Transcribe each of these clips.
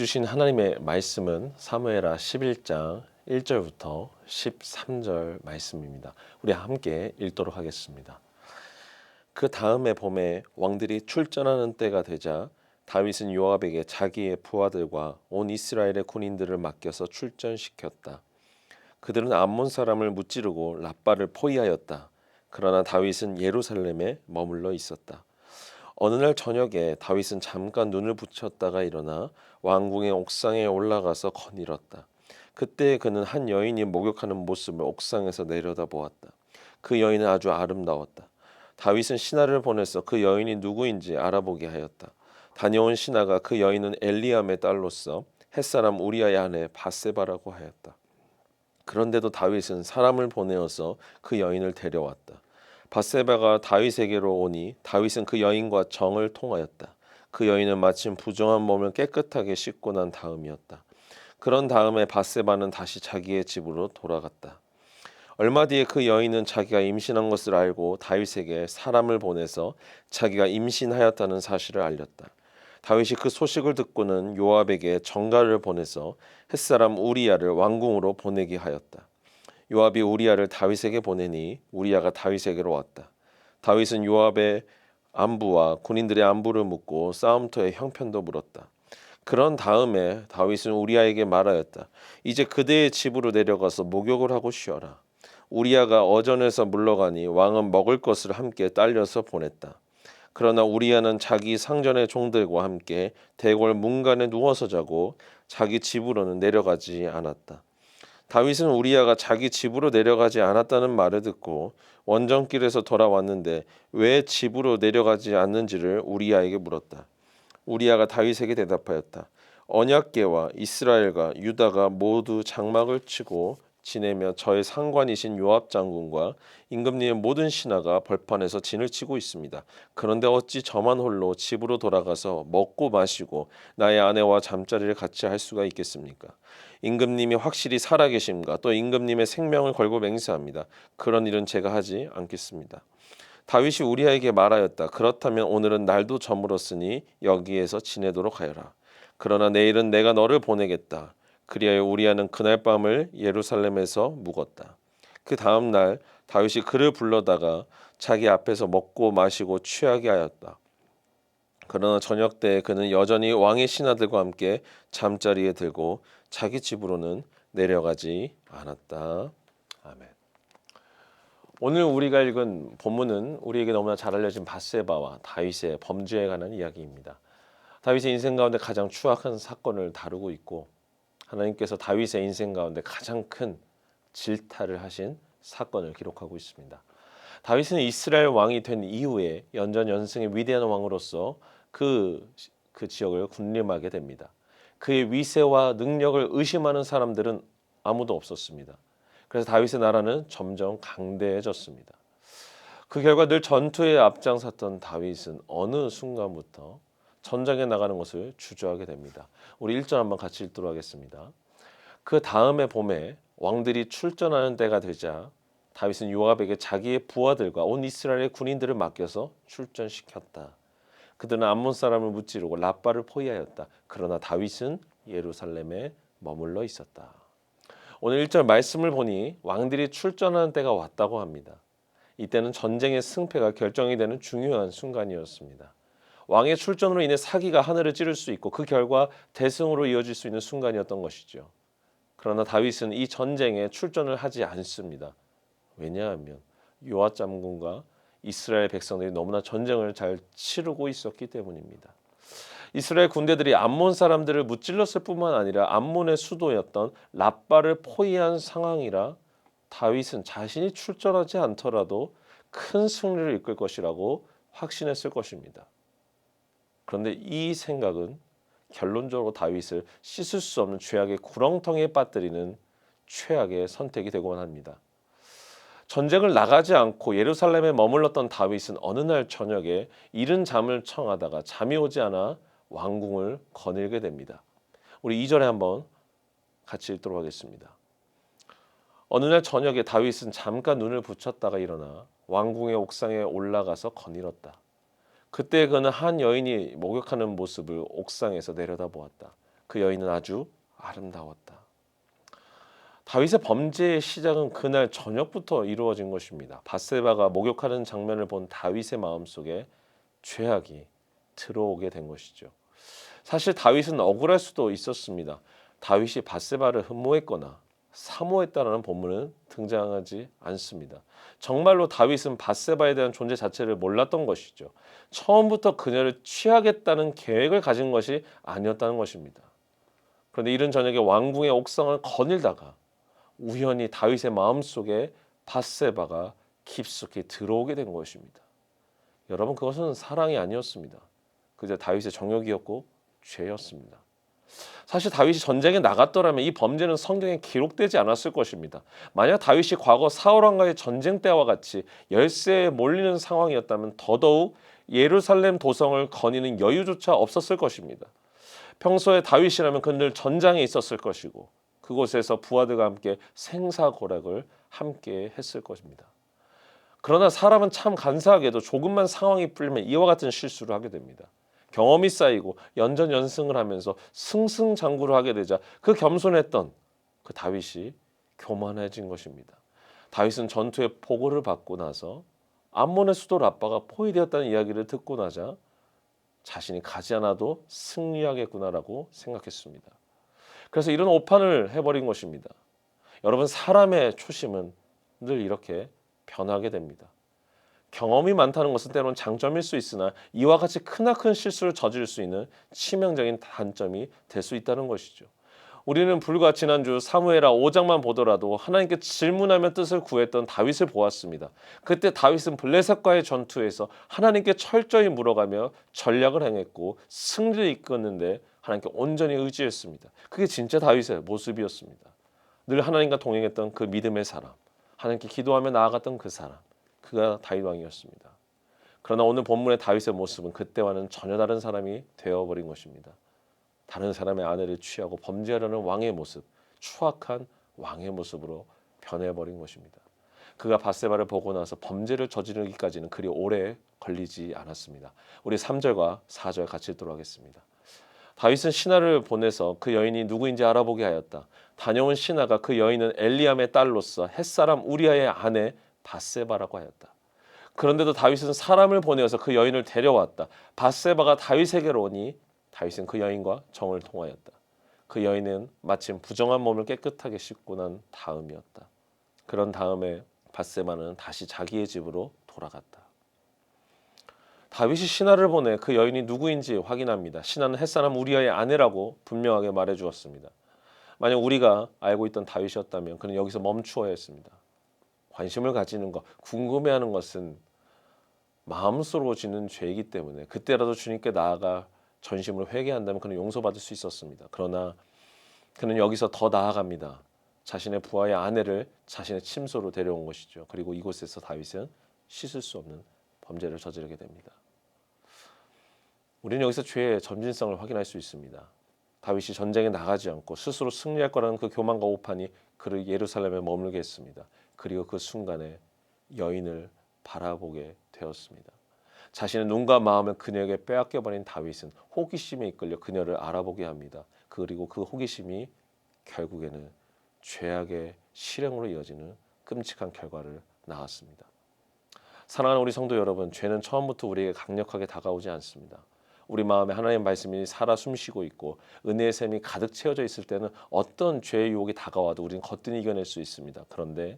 주신 하나님의 말씀은 사무엘하 11장 1절부터 13절 말씀입니다. 우리 함께 읽도록 하겠습니다. 그 다음에 봄에 왕들이 출전하는 때가 되자 다윗은 요압에게 자기의 부하들과 온 이스라엘의 군인들을 맡겨서 출전시켰다. 그들은 암몬 사람을 무찌르고 랍바를 포위하였다. 그러나 다윗은 예루살렘에 머물러 있었다. 어느 날 저녁에 다윗은 잠깐 눈을 붙였다가 일어나 왕궁의 옥상에 올라가서 거닐었다. 그때 그는 한 여인이 목욕하는 모습을 옥상에서 내려다보았다. 그 여인은 아주 아름다웠다. 다윗은 신하를 보내서 그 여인이 누구인지 알아보게 하였다. 다녀온 신하가 그 여인은 엘리암의 딸로서 햇사람 우리아의 아내 바세바라고 하였다. 그런데도 다윗은 사람을 보내어서 그 여인을 데려왔다. 바세바가 다윗에게로 오니 다윗은 그 여인과 정을 통하였다. 그 여인은 마침 부정한 몸을 깨끗하게 씻고 난 다음이었다. 그런 다음에 바세바는 다시 자기의 집으로 돌아갔다. 얼마 뒤에 그 여인은 자기가 임신한 것을 알고 다윗에게 사람을 보내서 자기가 임신하였다는 사실을 알렸다. 다윗이 그 소식을 듣고는 요압에게 전가를 보내서 햇사람 우리아를 왕궁으로 보내게 하였다. 요압이 우리아를 다윗에게 보내니 우리아가 다윗에게로 왔다. 다윗은 요압의 안부와 군인들의 안부를 묻고 싸움터의 형편도 물었다. 그런 다음에 다윗은 우리아에게 말하였다. 이제 그대의 집으로 내려가서 목욕을 하고 쉬어라. 우리아가 어전에서 물러가니 왕은 먹을 것을 함께 딸려서 보냈다. 그러나 우리아는 자기 상전의 종들과 함께 대궐 문간에 누워서 자고 자기 집으로는 내려가지 않았다. 다윗은 우리아가 자기 집으로 내려가지 않았다는 말을 듣고 원정길에서 돌아왔는데 왜 집으로 내려가지 않는지를 우리아에게 물었다. 우리아가 다윗에게 대답하였다. 언약궤와 이스라엘과 유다가 모두 장막을 치고 지내며 저의 상관이신 요압 장군과 임금님의 모든 신하가 벌판에서 진을 치고 있습니다. 그런데 어찌 저만 홀로 집으로 돌아가서 먹고 마시고 나의 아내와 잠자리를 같이 할 수가 있겠습니까? 임금님이 확실히 살아계심과 또 임금님의 생명을 걸고 맹세합니다. 그런 일은 제가 하지 않겠습니다. 다윗이 우리아에게 말하였다. 그렇다면 오늘은 날도 저물었으니 여기에서 지내도록 하여라. 그러나 내일은 내가 너를 보내겠다. 그리하여 우리아는 그날 밤을 예루살렘에서 묵었다. 그 다음 날 다윗이 그를 불러다가 자기 앞에서 먹고 마시고 취하게 하였다. 그러나 저녁 때 그는 여전히 왕의 신하들과 함께 잠자리에 들고 자기 집으로는 내려가지 않았다. 아멘. 오늘 우리가 읽은 본문은 우리에게 너무나 잘 알려진 바세바와 다윗의 범죄에 관한 이야기입니다. 다윗의 인생 가운데 가장 추악한 사건을 다루고 있고 하나님께서 다윗의 인생 가운데 가장 큰 질타를 하신 사건을 기록하고 있습니다. 다윗은 이스라엘 왕이 된 이후에 연전연승의 위대한 왕으로서 그 지역을 군림하게 됩니다. 그의 위세와 능력을 의심하는 사람들은 아무도 없었습니다. 그래서 다윗의 나라는 점점 강대해졌습니다. 그 결과 늘 전투에 앞장섰던 다윗은 어느 순간부터 전장에 나가는 것을 주저하게 됩니다. 우리 1절 한번 같이 읽도록 하겠습니다. 그 다음에 봄에 왕들이 출전하는 때가 되자 다윗은 요압에게 자기의 부하들과 온 이스라엘의 군인들을 맡겨서 출전시켰다. 그들은 암몬 사람을 무찌르고 랍바를 포위하였다. 그러나 다윗은 예루살렘에 머물러 있었다. 오늘 1절 말씀을 보니 왕들이 출전하는 때가 왔다고 합니다. 이때는 전쟁의 승패가 결정이 되는 중요한 순간이었습니다. 왕의 출전으로 인해 사기가 하늘을 찌를 수 있고 그 결과 대승으로 이어질 수 있는 순간이었던 것이죠. 그러나 다윗은 이 전쟁에 출전을 하지 않습니다. 왜냐하면 요압 장군과 이스라엘 백성들이 너무나 전쟁을 잘 치르고 있었기 때문입니다. 이스라엘 군대들이 암몬 사람들을 무찔렀을 뿐만 아니라 암몬의 수도였던 랍바를 포위한 상황이라 다윗은 자신이 출전하지 않더라도 큰 승리를 이끌 것이라고 확신했을 것입니다. 그런데 이 생각은 결론적으로 다윗을 씻을 수 없는 죄악의 구렁텅이에 빠뜨리는 최악의 선택이 되고만 합니다. 전쟁을 나가지 않고 예루살렘에 머물렀던 다윗은 어느 날 저녁에 이른 잠을 청하다가 잠이 오지 않아 왕궁을 거닐게 됩니다. 우리 2절에 한번 같이 읽도록 하겠습니다. 어느 날 저녁에 다윗은 잠깐 눈을 붙였다가 일어나 왕궁의 옥상에 올라가서 거닐었다. 그때 그는 한 여인이 목욕하는 모습을 옥상에서 내려다보았다. 그 여인은 아주 아름다웠다. 다윗의 범죄의 시작은 그날 저녁부터 이루어진 것입니다. 밧세바가 목욕하는 장면을 본 다윗의 마음속에 죄악이 들어오게 된 것이죠. 사실 다윗은 억울할 수도 있었습니다. 다윗이 밧세바를 흠모했거나 사모했다라는 본문은 등장하지 않습니다. 정말로 다윗은 밧세바에 대한 존재 자체를 몰랐던 것이죠. 처음부터 그녀를 취하겠다는 계획을 가진 것이 아니었다는 것입니다. 그런데 이른 저녁에 왕궁의 옥상을 거닐다가 우연히 다윗의 마음속에 밧세바가 깊숙이 들어오게 된 것입니다. 여러분, 그것은 사랑이 아니었습니다. 그저 다윗의 정욕이었고 죄였습니다. 사실 다윗이 전쟁에 나갔더라면 이 범죄는 성경에 기록되지 않았을 것입니다. 만약 다윗이 과거 사울 왕과의 전쟁 때와 같이 열세에 몰리는 상황이었다면 더더욱 예루살렘 도성을 거니는 여유조차 없었을 것입니다. 평소에 다윗이라면 그늘 전장에 있었을 것이고 그곳에서 부하들과 함께 생사고락을 함께 했을 것입니다. 그러나 사람은 참 간사하게도 조금만 상황이 풀리면 이와 같은 실수를 하게 됩니다. 경험이 쌓이고 연전연승을 하면서 승승장구를 하게 되자 그 겸손했던 그 다윗이 교만해진 것입니다. 다윗은 전투의 보고를 받고 나서 암몬의 수도 라빠가 포위되었다는 이야기를 듣고 나자 자신이 가지 않아도 승리하겠구나라고 생각했습니다. 그래서 이런 오판을 해버린 것입니다. 여러분, 사람의 초심은 늘 이렇게 변하게 됩니다. 경험이 많다는 것은 때로는 장점일 수 있으나 이와 같이 크나큰 실수를 저지를 수 있는 치명적인 단점이 될 수 있다는 것이죠. 우리는 불과 지난주 사무엘하 5장만 보더라도 하나님께 질문하며 뜻을 구했던 다윗을 보았습니다. 그때 다윗은 블레셋과의 전투에서 하나님께 철저히 물어가며 전략을 행했고 승리를 이끌었는데 하나님께 온전히 의지했습니다. 그게 진짜 다윗의 모습이었습니다. 늘 하나님과 동행했던 그 믿음의 사람, 하나님께 기도하며 나아갔던 그 사람, 그가 다윗 왕이었습니다. 그러나 오늘 본문의 다윗의 모습은 그때와는 전혀 다른 사람이 되어버린 것입니다. 다른 사람의 아내를 취하고 범죄하려는 왕의 모습, 추악한 왕의 모습으로 변해버린 것입니다. 그가 밧세바를 보고 나서 범죄를 저지르기까지는 그리 오래 걸리지 않았습니다. 우리 3절과 4절 같이 읽도록 하겠습니다. 다윗은 신하를 보내서 그 여인이 누구인지 알아보게 하였다. 다녀온 신하가 그 여인은 엘리암의 딸로서 햇사람 우리아의 아내 밧세바라고 하였다. 그런데도 다윗은 사람을 보내어서 그 여인을 데려왔다. 밧세바가 다윗에게로 오니 다윗은 그 여인과 정을 통하였다. 그 여인은 마침 부정한 몸을 깨끗하게 씻고 난 다음이었다. 그런 다음에 밧세바는 다시 자기의 집으로 돌아갔다. 다윗이 신하를 보내 그 여인이 누구인지 확인합니다. 신하는 햇사람 우리아의 아내라고 분명하게 말해주었습니다. 만약 우리가 알고 있던 다윗이었다면 그는 여기서 멈추어야 했습니다. 관심을 가지는 것, 궁금해하는 것은 마음스러워지는 죄이기 때문에 그때라도 주님께 나아가 전심으로 회개한다면 그는 용서받을 수 있었습니다. 그러나 그는 여기서 더 나아갑니다. 자신의 부하의 아내를 자신의 침소로 데려온 것이죠. 그리고 이곳에서 다윗은 씻을 수 없는 범죄를 저지르게 됩니다. 우리는 여기서 죄의 점진성을 확인할 수 있습니다. 다윗이 전쟁에 나가지 않고 스스로 승리할 거라는 그 교만과 오판이 그를 예루살렘에 머물게 했습니다. 그리고 그 순간에 여인을 바라보게 되었습니다. 자신의 눈과 마음을 그녀에게 빼앗겨버린 다윗은 호기심에 이끌려 그녀를 알아보게 합니다. 그리고 그 호기심이 결국에는 죄악의 실행으로 이어지는 끔찍한 결과를 낳았습니다. 사랑하는 우리 성도 여러분, 죄는 처음부터 우리에게 강력하게 다가오지 않습니다. 우리 마음에 하나님의 말씀이 살아 숨쉬고 있고 은혜의 샘이 가득 채워져 있을 때는 어떤 죄의 유혹이 다가와도 우리는 거뜬히 이겨낼 수 있습니다. 그런데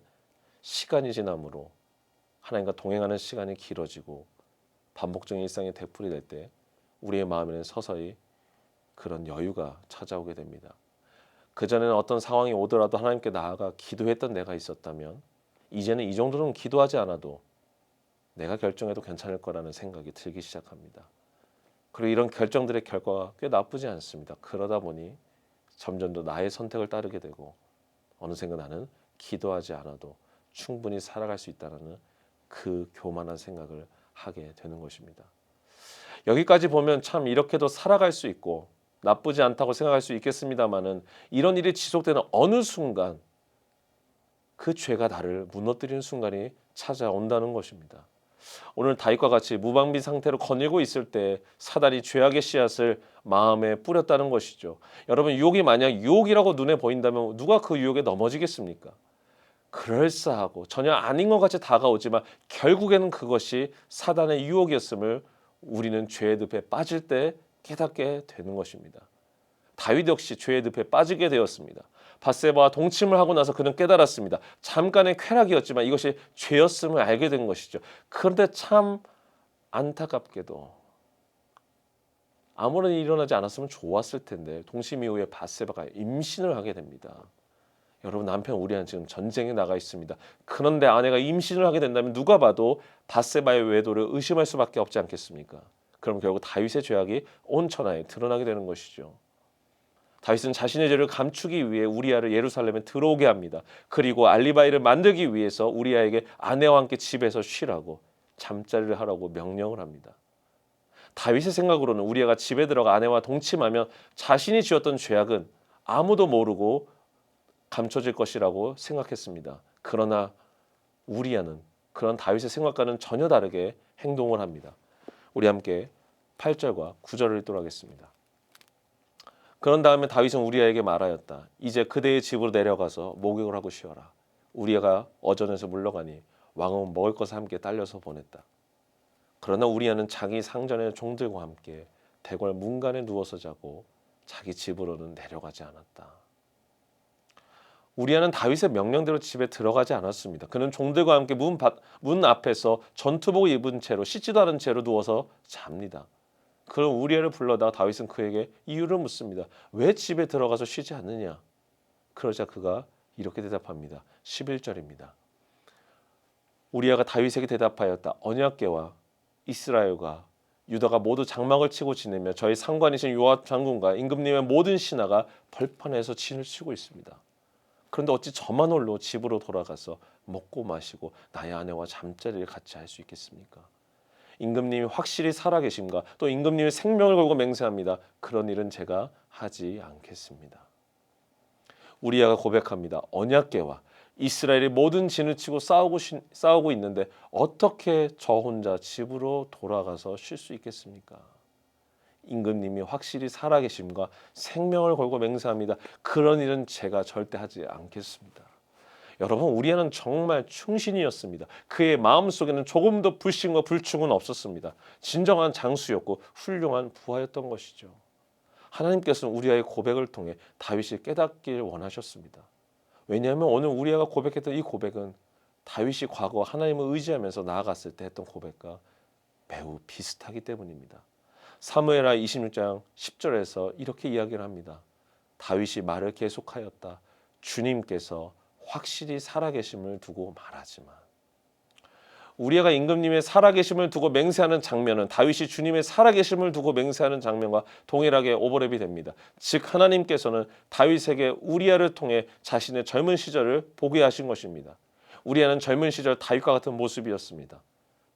시간이 지남으로 하나님과 동행하는 시간이 길어지고 반복적인 일상의 되풀이 될 때 우리의 마음에는 서서히 그런 여유가 찾아오게 됩니다. 그전에는 어떤 상황이 오더라도 하나님께 나아가 기도했던 내가 있었다면 이제는 이 정도는 기도하지 않아도 내가 결정해도 괜찮을 거라는 생각이 들기 시작합니다. 그리고 이런 결정들의 결과가 꽤 나쁘지 않습니다. 그러다 보니 점점 더 나의 선택을 따르게 되고 어느샌가 나는 기도하지 않아도 충분히 살아갈 수 있다는 그 교만한 생각을 하게 되는 것입니다. 여기까지 보면 참 이렇게도 살아갈 수 있고 나쁘지 않다고 생각할 수 있겠습니다만은 이런 일이 지속되는 어느 순간 그 죄가 나를 무너뜨리는 순간이 찾아온다는 것입니다. 오늘 다윗과 같이 무방비 상태로 거닐고 있을 때 사단이 죄악의 씨앗을 마음에 뿌렸다는 것이죠. 여러분, 유혹이 만약 유혹이라고 눈에 보인다면 누가 그 유혹에 넘어지겠습니까? 그럴싸하고 전혀 아닌 것 같이 다가오지만 결국에는 그것이 사단의 유혹이었음을 우리는 죄의 늪에 빠질 때 깨닫게 되는 것입니다. 다윗 역시 죄의 늪에 빠지게 되었습니다. 밧세바와 동침을 하고 나서 그는 깨달았습니다. 잠깐의 쾌락이었지만 이것이 죄였음을 알게 된 것이죠. 그런데 참 안타깝게도 아무런 일이 일어나지 않았으면 좋았을 텐데 동침 이후에 밧세바가 임신을 하게 됩니다. 여러분, 남편 우리는 지금 전쟁에 나가 있습니다. 그런데 아내가 임신을 하게 된다면 누가 봐도 밧세바의 외도를 의심할 수밖에 없지 않겠습니까? 그럼 결국 다윗의 죄악이 온 천하에 드러나게 되는 것이죠. 다윗은 자신의 죄를 감추기 위해 우리아를 예루살렘에 들어오게 합니다. 그리고 알리바이를 만들기 위해서 우리아에게 아내와 함께 집에서 쉬라고 잠자리를 하라고 명령을 합니다. 다윗의 생각으로는 우리아가 집에 들어가 아내와 동침하면 자신이 지었던 죄악은 아무도 모르고 감춰질 것이라고 생각했습니다. 그러나 우리아는 그런 다윗의 생각과는 전혀 다르게 행동을 합니다. 우리 함께 8절과 9절을 읽도록 하겠습니다. 그런 다음에 다윗은 우리아에게 말하였다. 이제 그대의 집으로 내려가서 목욕을 하고 쉬어라. 우리아가 어전에서 물러가니 왕은 먹을 것을 함께 딸려서 보냈다. 그러나 우리아는 자기 상전의 종들과 함께 대궐 문간에 누워서 자고 자기 집으로는 내려가지 않았다. 우리아는 다윗의 명령대로 집에 들어가지 않았습니다. 그는 종들과 함께 문 앞에서 전투복을 입은 채로 씻지도 않은 채로 누워서 잡니다. 그럼 우리아를 불러다가 다윗은 그에게 이유를 묻습니다. 왜 집에 들어가서 쉬지 않느냐? 그러자 그가 이렇게 대답합니다. 11절입니다. 우리아가 다윗에게 대답하였다. 언약궤와 이스라엘과 유다가 모두 장막을 치고 지내며 저희 상관이신 요압 장군과 임금님의 모든 신하가 벌판에서 진을 치고 있습니다. 그런데 어찌 저만 홀로 집으로 돌아가서 먹고 마시고 나의 아내와 잠자리를 같이 할 수 있겠습니까? 임금님이 확실히 살아계심과 또 임금님의 생명을 걸고 맹세합니다. 그런 일은 제가 하지 않겠습니다. 우리아가 고백합니다. 언약궤와 이스라엘이 모든 진을 치고 싸우고 있는데 어떻게 저 혼자 집으로 돌아가서 쉴 수 있겠습니까? 임금님이 확실히 살아계심과 생명을 걸고 맹세합니다. 그런 일은 제가 절대 하지 않겠습니다. 여러분, 우리아는 정말 충신이었습니다. 그의 마음속에는 조금도 불신과 불충은 없었습니다. 진정한 장수였고 훌륭한 부하였던 것이죠. 하나님께서는 우리아의 고백을 통해 다윗이 깨닫길 원하셨습니다. 왜냐하면 오늘 우리아가 고백했던 이 고백은 다윗이 과거 하나님을 의지하면서 나아갔을 때 했던 고백과 매우 비슷하기 때문입니다. 사무엘하 26장 10절에서 이렇게 이야기를 합니다. 다윗이 말을 계속하였다. 주님께서 확실히 살아계심을 두고 말하지만. 우리아가 임금님의 살아계심을 두고 맹세하는 장면은 다윗이 주님의 살아계심을 두고 맹세하는 장면과 동일하게 오버랩이 됩니다. 즉 하나님께서는 다윗에게 우리아를 통해 자신의 젊은 시절을 보게 하신 것입니다. 우리아는 젊은 시절 다윗과 같은 모습이었습니다.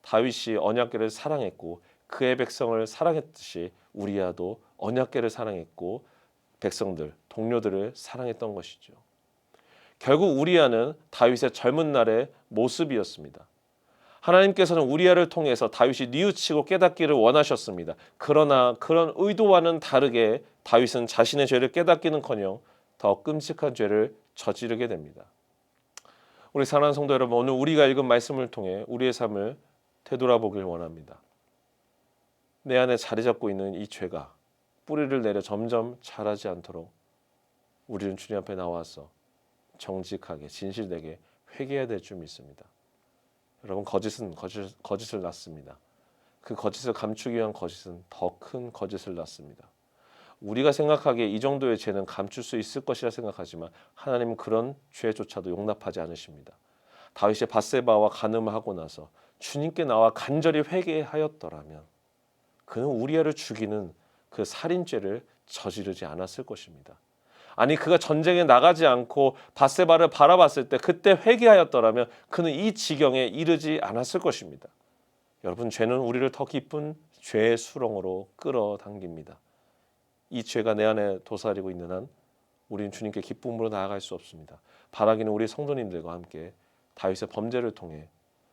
다윗이 언약궤를 사랑했고 그의 백성을 사랑했듯이 우리아도 언약궤를 사랑했고 백성들, 동료들을 사랑했던 것이죠. 결국 우리아는 다윗의 젊은 날의 모습이었습니다. 하나님께서는 우리아를 통해서 다윗이 뉘우치고 깨닫기를 원하셨습니다. 그러나 그런 의도와는 다르게 다윗은 자신의 죄를 깨닫기는커녕 더 끔찍한 죄를 저지르게 됩니다. 우리 사랑하는 성도 여러분, 오늘 우리가 읽은 말씀을 통해 우리의 삶을 되돌아보길 원합니다. 내 안에 자리 잡고 있는 이 죄가 뿌리를 내려 점점 자라지 않도록 우리는 주님 앞에 나와서 정직하게 진실되게 회개해야 될 줄 믿습니다. 여러분, 거짓은 거짓을 낳습니다. 그 거짓을 감추기 위한 거짓은 더 큰 거짓을 낳습니다. 우리가 생각하기에 이 정도의 죄는 감출 수 있을 것이라 생각하지만 하나님은 그런 죄조차도 용납하지 않으십니다. 다윗이 밧세바와 간음을 하고 나서 주님께 나와 간절히 회개하였더라면 그는 우리아를 죽이는 그 살인죄를 저지르지 않았을 것입니다. 아니, 그가 전쟁에 나가지 않고 밧세바를 바라봤을 때 그때 회개하였더라면 그는 이 지경에 이르지 않았을 것입니다. 여러분, 죄는 우리를 더 깊은 죄의 수렁으로 끌어당깁니다. 이 죄가 내 안에 도사리고 있는 한 우리는 주님께 기쁨으로 나아갈 수 없습니다. 바라기는 우리 성도님들과 함께 다윗의 범죄를 통해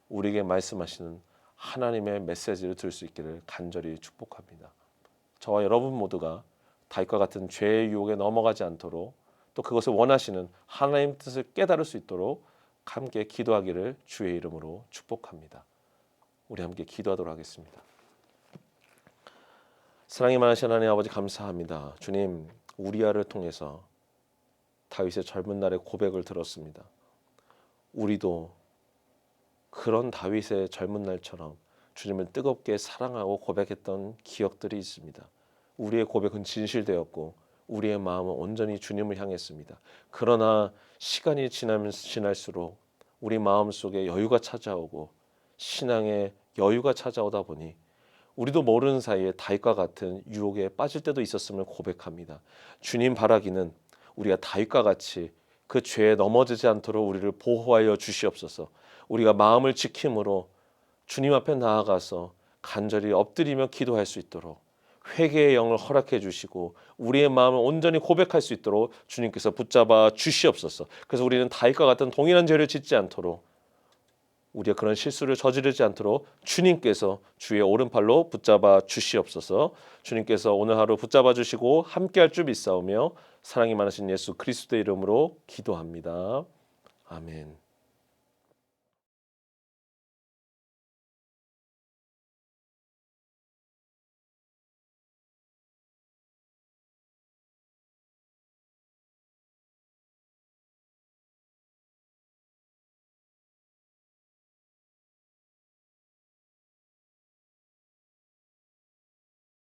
우리에게 말씀하시는 하나님의 메시지를 들을 수 있기를 간절히 축복합니다. 저와 여러분 모두가 다윗과 같은 죄의 유혹에 넘어가지 않도록 또 그것을 원하시는 하나님 뜻을 깨달을 수 있도록 함께 기도하기를 주의 이름으로 축복합니다. 우리 함께 기도하도록 하겠습니다. 사랑이 많으신 하나님 아버지 감사합니다. 주님, 우리아를 통해서 다윗의 젊은 날의 고백을 들었습니다. 우리도 그런 다윗의 젊은 날처럼 주님을 뜨겁게 사랑하고 고백했던 기억들이 있습니다. 우리의 고백은 진실되었고 우리의 마음은 온전히 주님을 향했습니다. 그러나 시간이 지나면 지날수록 우리 마음속에 여유가 찾아오고 신앙에 여유가 찾아오다 보니 우리도 모르는 사이에 다윗과 같은 유혹에 빠질 때도 있었음을 고백합니다. 주님 바라기는 우리가 다윗과 같이 그 죄에 넘어지지 않도록 우리를 보호하여 주시옵소서. 우리가 마음을 지킴으로 주님 앞에 나아가서 간절히 엎드리며 기도할 수 있도록 회개의 영을 허락해 주시고 우리의 마음을 온전히 고백할 수 있도록 주님께서 붙잡아 주시옵소서. 그래서 우리는 다윗과 같은 동일한 죄를 짓지 않도록 우리가 그런 실수를 저지르지 않도록 주님께서 주의 오른팔로 붙잡아 주시옵소서. 주님께서 오늘 하루 붙잡아 주시고 함께할 줄 믿사오며 사랑이 많으신 예수 그리스도의 이름으로 기도합니다. 아멘.